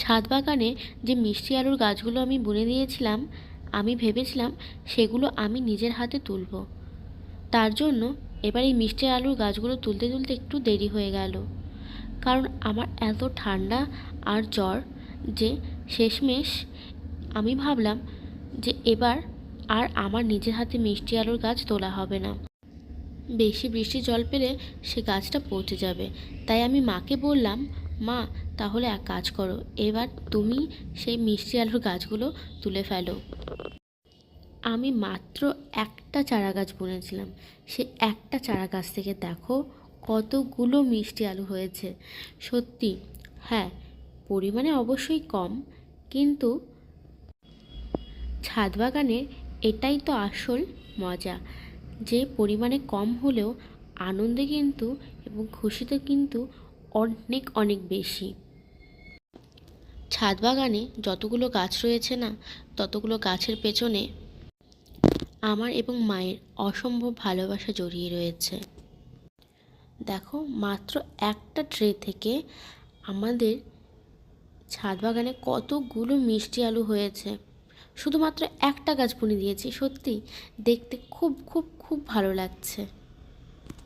ছাদ বাগানে যে মিষ্টি আলুর গাছগুলো আমি বুনে দিয়েছিলাম, আমি ভেবেছিলাম সেগুলো আমি নিজের হাতে তুলব। তার জন্য এবার এই মিষ্টি আলুর গাছগুলো তুলতে তুলতে একটু দেরি হয়ে গেল, কারণ আমার এত ঠান্ডা আর জ্বর যে শেষমেশ আমি ভাবলাম যে এবার আর আমার নিজের হাতে মিষ্টি আলুর গাছ তোলা হবে না। বেশি বৃষ্টি জল পেলে সে গাছটা পচে যাবে। তাই আমি মাকে বললাম, মা তাহলে এক কাজ করো, এবার তুমি সেই মিষ্টি আলুর গাছগুলো তুলে ফেলো। আমি মাত্র একটা চারা গাছ বুনেছিলাম, সে একটা চারা গাছ থেকে দেখো কতগুলো মিষ্টি আলু হয়েছে। সত্যি, হ্যাঁ, পরিমাণে অবশ্যই কম, কিন্তু ছাদ বাগানের এটাই তো আসল মজা, যে পরিমাণে কম হলেও আনন্দে কিন্তু এবং খুশিতে কিন্তু অনেক অনেক বেশি। ছাদ বাগানে যতগুলো গাছ রয়েছে না, ততগুলো গাছের পেছনে আমার এবং মায়ের অসম্ভব ভালোবাসা জড়িয়ে রয়েছে। দেখো, মাত্র একটা ট্রে থেকে আমাদের ছাদ বাগানে কতগুলো মিষ্টি আলু হয়েছে। শুধুমাত্র একটা গাছ বুনে দিয়েছি, সত্যি দেখতে খুব খুব খুব ভালো লাগছে।